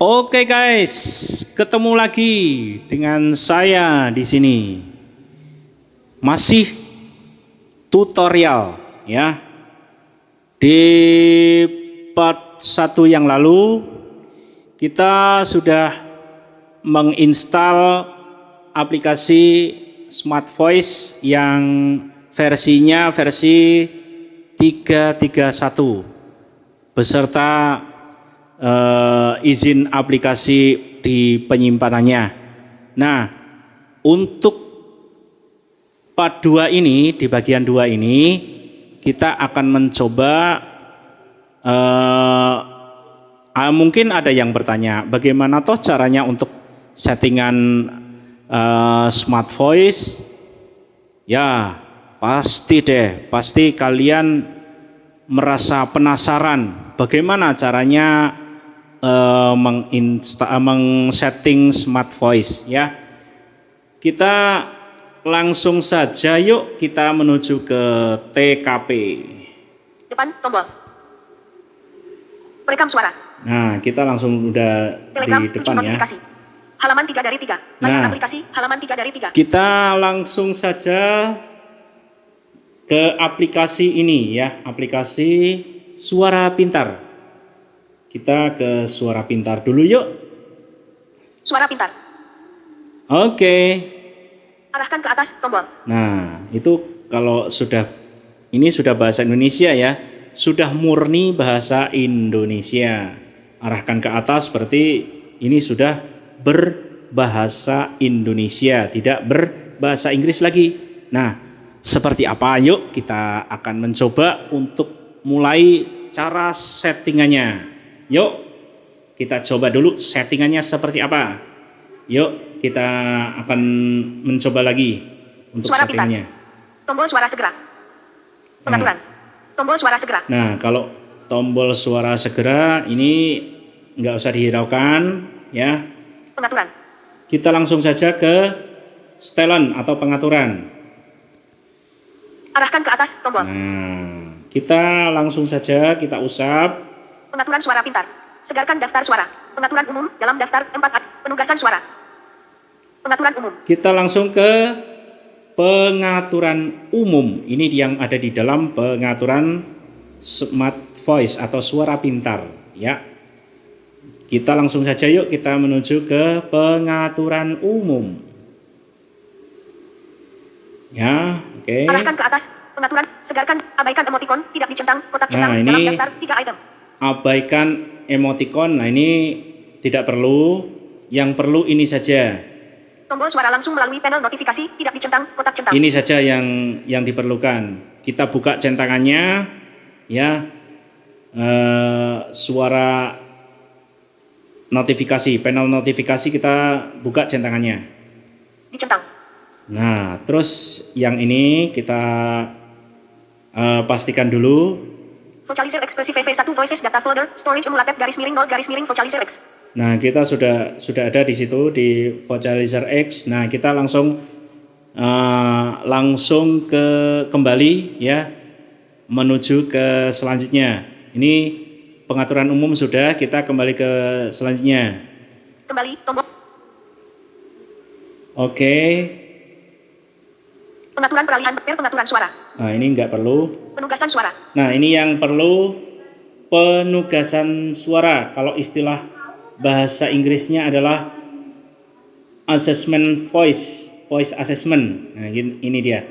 Oke guys, ketemu lagi dengan saya di sini. Masih tutorial ya. Di part 1 yang lalu kita sudah menginstal aplikasi Smart Voice yang versinya versi 331 beserta izin aplikasi di penyimpanannya. Nah, untuk part 2 ini, di bagian 2 ini kita akan mencoba mungkin ada yang bertanya, bagaimana toh caranya untuk settingan Smart Voice? Ya, pasti kalian merasa penasaran bagaimana caranya mengsetting Smart Voice ya. Kita langsung saja yuk kita menuju ke TKP. Depan tombol. Perekam suara. Nah, kita langsung udah Telegram, di depan ya. notifikasi. Halaman 3 dari 3. Layar aplikasi, halaman 3 dari 3. Kita langsung saja ke aplikasi ini ya, aplikasi Suara Pintar. Kita ke Suara Pintar dulu yuk. Suara Pintar. Oke. Arahkan ke atas tombol. Nah, itu kalau ini sudah bahasa Indonesia ya, sudah murni bahasa Indonesia. Arahkan ke atas berarti ini sudah berbahasa Indonesia, tidak berbahasa Inggris lagi. Nah, seperti apa? Yuk kita akan mencoba untuk mulai cara settingannya. Yuk kita coba dulu settingannya seperti apa. Yuk kita akan mencoba lagi untuk Suara settingannya. Pintar. Tombol suara segera. Pengaturan. Tombol suara segera. Nah, kalau tombol suara segera ini nggak usah dihiraukan ya. Pengaturan. Kita langsung saja ke setelan atau pengaturan. Arahkan ke atas tombol. Nah, kita langsung saja kita usap. Pengaturan suara pintar. Segarkan daftar suara. Pengaturan umum dalam daftar 4. Penugasan suara. Pengaturan umum. Kita langsung ke pengaturan umum. Ini yang ada di dalam pengaturan Smart Voice atau suara pintar ya. Kita langsung saja yuk kita menuju ke pengaturan umum. Ya, oke. Arahkan ke atas. Pengaturan. Segarkan. Abaikan emotikon. Tidak dicentang. Kotak centang. Nah, Dalam ini daftar 3 item. abaikan emotikon. Nah, ini tidak perlu. Yang perlu ini saja. Tombol suara langsung melalui panel notifikasi. Tidak dicentang. Kotak centang. Ini saja yang diperlukan. Kita buka centangannya ya. Suara notifikasi, panel notifikasi kita buka centangannya. Dicentang. Nah, terus yang ini kita pastikan dulu. Vocalizer ekspresi VV1 Voices Data Folder Storage Emulated _0 Vocalizer X. Nah, kita sudah ada di situ di Vocalizer X. Nah, kita langsung ke kembali ya menuju ke selanjutnya. Ini pengaturan umum sudah, kita kembali ke selanjutnya. Kembali tombol. Oke. Pengaturan peralihan pengaturan suara. Nah, ini enggak perlu. Penugasan suara. Nah, ini yang perlu penugasan suara. Kalau istilah bahasa Inggrisnya adalah assessment voice assessment. Nah, ini dia.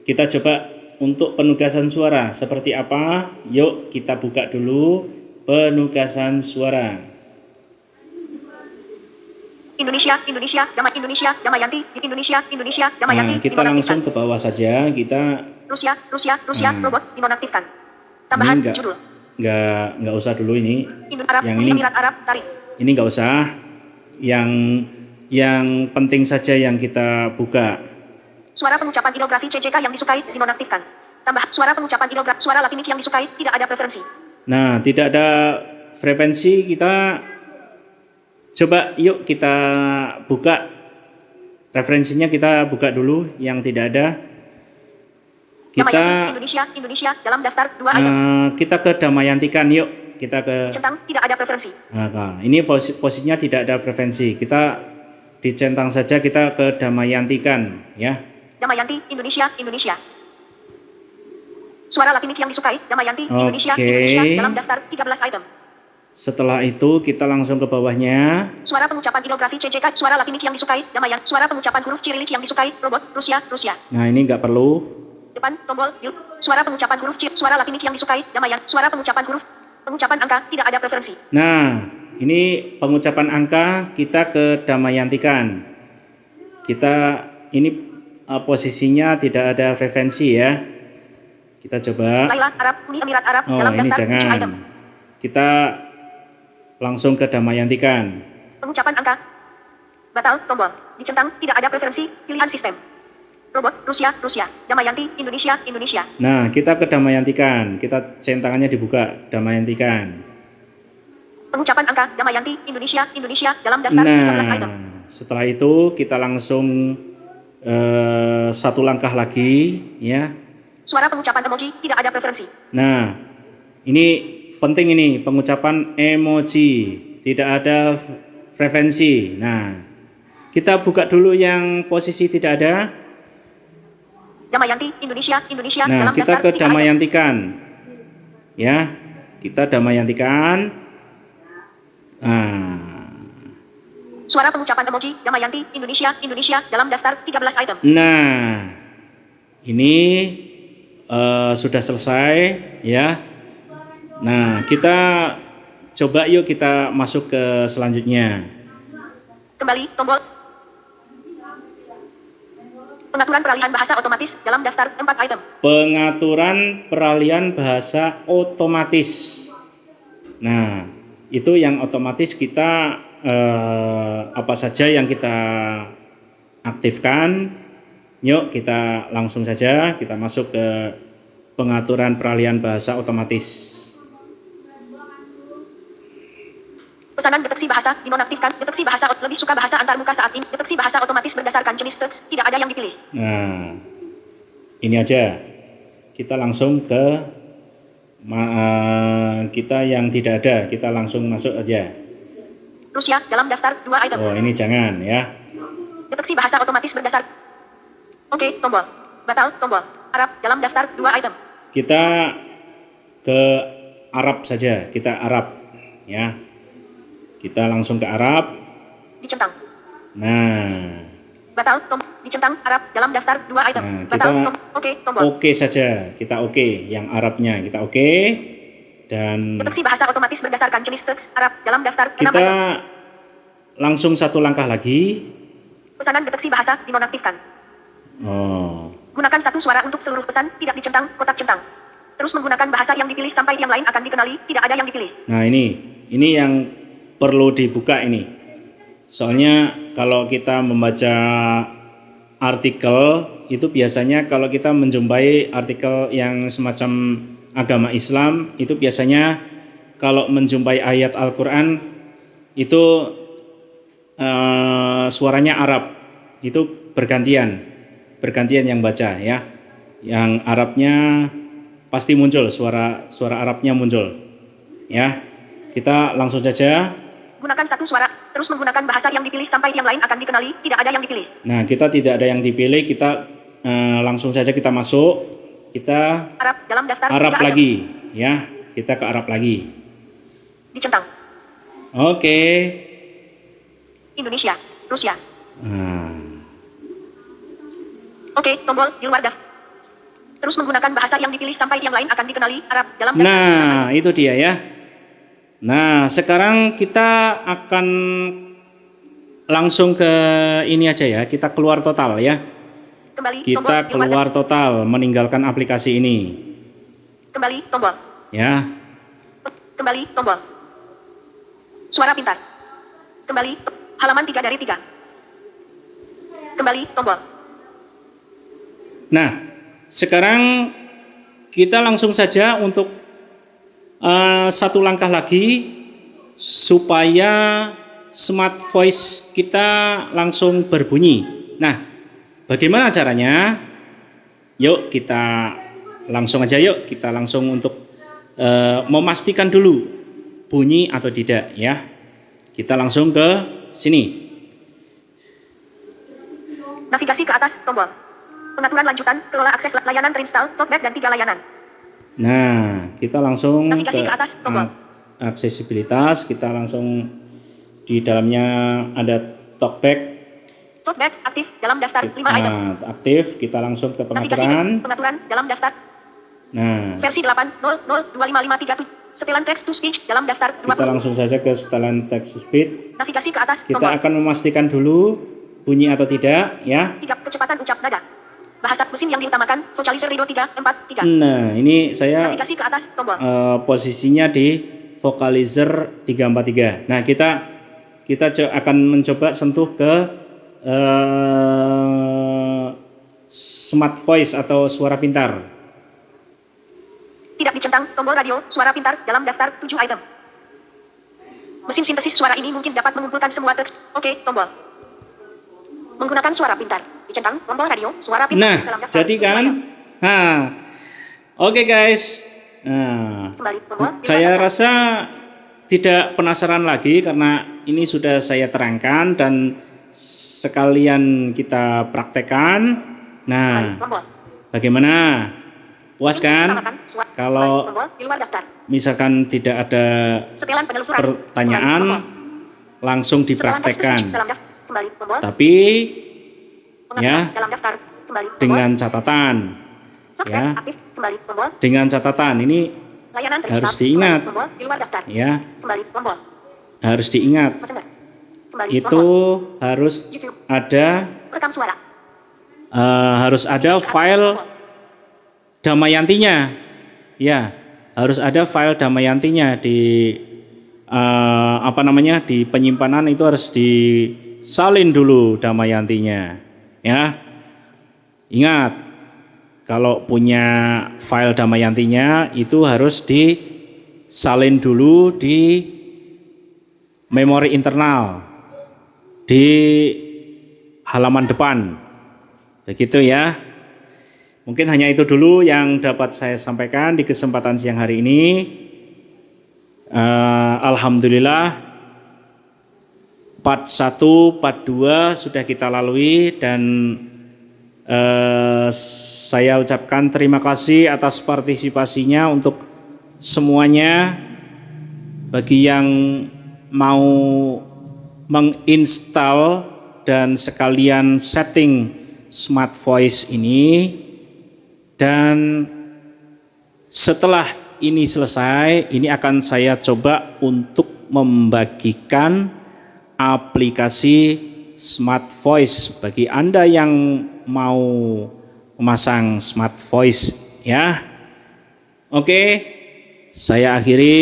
Kita coba untuk penugasan suara seperti apa? Yuk kita buka dulu penugasan suara. Indonesia, Damayanti, Damayanti. Nah, kita langsung ke bawah saja. Kita Rusia, robot dinonaktifkan. Tambahan judul. Nggak usah dulu ini. Arab, yang ini Emirat Arab, tarik. Ini nggak usah. Yang penting saja yang kita buka. Suara pengucapan ilografi CJK yang disukai dinonaktifkan. Tambah suara pengucapan ilografi suara latinik yang disukai tidak ada preferensi. Nah, tidak ada frekuensi. Kita coba yuk kita buka referensinya, kita buka dulu yang tidak ada. Kita Damayanti, Indonesia dalam daftar 2 item. Kita ke Damayantikan yuk. kita ke Dicentang, tidak ada preferensi. nah, ini posisinya tidak ada preferensi. Kita dicentang saja, kita ke Damayantikan ya. Damayanti, Indonesia, Indonesia. Suara laki niche yang disukai, Damayanti, Indonesia, Oke. Indonesia, dalam daftar 13 item. Setelah itu kita langsung ke bawahnya. Suara pengucapan ideografi CJK, suara laki niche yang disukai, Damayan. Suara pengucapan huruf Cyrillic yang disukai, robot, Rusia, Rusia. Nah, ini nggak perlu. Depan, tombol, suara pengucapan huruf chip, suara laki niche yang disukai, Damayan. Suara pengucapan huruf, pengucapan angka, tidak ada preferensi. Nah, ini pengucapan angka kita ke Damayantikan. Kita ini posisinya tidak ada preferensi ya. Kita coba. Laila, Arab, Uni Emirat Arab, Oh, dalam ini daftar 7 item. jangan. Kita langsung ke Damayantikan. Pengucapan angka. Batal, tombol. Dicentang, tidak ada preferensi, pilihan sistem. Robot, Rusia, Rusia. Damayanti, Indonesia, Indonesia. Nah, kita ke Damayantikan. Kita centangannya dibuka, Damayantikan. Pengucapan angka, Damayanti, Indonesia, Indonesia, dalam daftar 13 item. Nah, setelah itu kita langsung satu langkah lagi ya. Suara pengucapan emoji, tidak ada preferensi. Nah, ini penting ini pengucapan emoji, tidak ada frekuensi. Nah, kita buka dulu yang posisi tidak ada. Damayanti, Indonesia, Indonesia, Nah, dalam kita daftar ke 3 item. Damayantikan. Ya, kita Damayantikan. Nah, Suara pengucapan emoji, Damayanti, Indonesia, Indonesia, dalam daftar 13 item. nah, ini sudah selesai ya. Nah, kita coba yuk kita masuk ke selanjutnya. Kembali, tombol. Pengaturan peralihan bahasa otomatis dalam daftar 4 item. Pengaturan peralihan bahasa otomatis. Nah, itu yang otomatis kita apa saja yang kita aktifkan. Yuk kita langsung saja kita masuk ke pengaturan peralihan bahasa otomatis. Pesanan deteksi bahasa dinonaktifkan. Deteksi bahasa lebih suka bahasa antarmuka saat ini. Deteksi bahasa otomatis berdasarkan jenis teks, tidak ada yang dipilih. Nah, ini aja. Kita langsung ke kita yang tidak ada, kita langsung masuk aja. Rusia dalam daftar 2 item. Oh, ini jangan ya. Deteksi bahasa otomatis berdasar. Oke, tombol. Batal, tombol. Arab dalam daftar 2 item. Kita ke Arab saja, kita Arab ya. Kita langsung ke Arab. Dicentang. Nah, Batal, dicentang Arab dalam daftar 2 item. Nah, Batal, kita oke, tombol. oke saja, kita oke. Yang Arabnya kita oke. Dan Deteksi bahasa otomatis berdasarkan jenis teks Arab dalam daftar 6 kita item. langsung satu langkah lagi. Pesanan deteksi bahasa dinonaktifkan. Oh, Gunakan satu suara untuk seluruh pesan, tidak dicentang, kotak centang. Terus menggunakan bahasa yang dipilih sampai yang lain akan dikenali, tidak ada yang dipilih. nah ini yang perlu dibuka ini. Soalnya kalau kita membaca artikel itu biasanya kalau kita menjumpai artikel yang semacam agama Islam itu biasanya kalau menjumpai ayat Al-Quran itu suaranya Arab, itu bergantian yang baca ya. Yang Arabnya pasti muncul, suara Arabnya muncul ya. Kita langsung saja. Gunakan satu suara, terus menggunakan bahasa yang dipilih sampai yang lain akan dikenali, tidak ada yang dipilih. Nah, kita tidak ada yang dipilih, kita langsung saja kita masuk. Kita Arab dalam daftar Arab 3 item. lagi ya. Kita ke Arab lagi. Dicentang. Oke. Indonesia, Rusia. Nah, Oke, tombol di luar daftar. Terus menggunakan bahasa yang dipilih sampai yang lain akan dikenali, Arab dalam daftar. nah, itu dia ya. Nah, sekarang kita akan langsung ke ini aja ya. Kita keluar total ya. Kembali, Kita tombol di luar keluar total, meninggalkan aplikasi ini. daftar. Kembali, tombol. Ya. Kembali, tombol. Suara pintar. Kembali, halaman 3 dari 3. Kembali, tombol. Nah, sekarang kita langsung saja untuk satu langkah lagi supaya smart voice kita langsung berbunyi. Nah, bagaimana caranya? Yuk kita langsung aja yuk kita langsung untuk memastikan dulu bunyi atau tidak ya. Kita langsung ke sini. Navigasi ke atas, tombol. Pengaturan lanjutan, kelola akses layanan terinstall, talkback dan 3 layanan. Nah, kita langsung Navigasi ke atas, tombol. aksesibilitas, kita langsung di dalamnya ada talkback. Talkback aktif dalam daftar 5 item. Aktif, kita langsung ke Navigasi pengaturan. pengaturan dalam daftar. Nah, Versi 8.0.0.25537. Setelan text to speech dalam daftar 20. kita langsung saja ke setelan text to speech. Navigasi ke atas, Kita tombol. akan memastikan dulu bunyi atau tidak ya. 3. Kecepatan ucap nada. Bahasa mesin yang diutamakan, vocalizer Rido 343. Nah, ini saya Navigasi ke atas, tombol. posisinya di vocalizer 343. Nah, kita akan mencoba sentuh ke smart voice atau suara pintar. Tidak dicentang, tombol radio, suara pintar, dalam daftar 7 item. Mesin sintesis suara ini mungkin dapat mengumpulkan semua teks. Oke, tombol. Menggunakan suara pintar. Dicentang, tombol radio, suara pintar, Nah, dalam daftar jadi 7 kan? item. Oke guys. Nah, Kembali, tombol. saya rasa tidak penasaran lagi karena ini sudah saya terangkan dan sekalian kita praktekkan. Nah, Tombol. bagaimana? Puas kan? Utamakan, suara. Kalau Tombol, di luar daftar. misalkan tidak ada Setelan penelusuran. pertanyaan, Tombol. langsung Setelan text to speech, dipraktekkan. dalam daftar. Kembali, tombol. Tapi Pengaturan, ya, dalam daftar. Kembali, tombol. dengan catatan. Software Ya, aktif, kembali, tombol. dengan catatan ini Layanan harus terinstall. diingat. Kembali, tombol, di luar daftar. ya, Kembali, tombol. harus diingat. Messenger. Kembali, Itu tombol. harus YouTube. ada Rekam suara. file Damayantinya. Ya, harus ada file Damayantinya di di penyimpanan itu harus disalin dulu Damayantinya. Ya. Ingat, kalau punya file Damayantinya itu harus disalin dulu di memori internal di halaman depan. Begitu ya. Mungkin hanya itu dulu yang dapat saya sampaikan di kesempatan siang hari ini. Alhamdulillah part 1, part 2 sudah kita lalui dan saya ucapkan terima kasih atas partisipasinya untuk semuanya. Bagi yang mau menginstal dan sekalian setting smart voice ini. Dan setelah ini selesai, ini akan saya coba untuk membagikan aplikasi smart voice bagi Anda yang mau memasang smart voice ya. Oke, saya akhiri.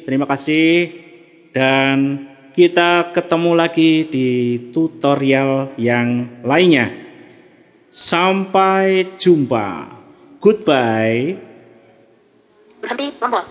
Terima kasih dan kita ketemu lagi di tutorial yang lainnya. Sampai jumpa. Goodbye. Berhenti, tombol.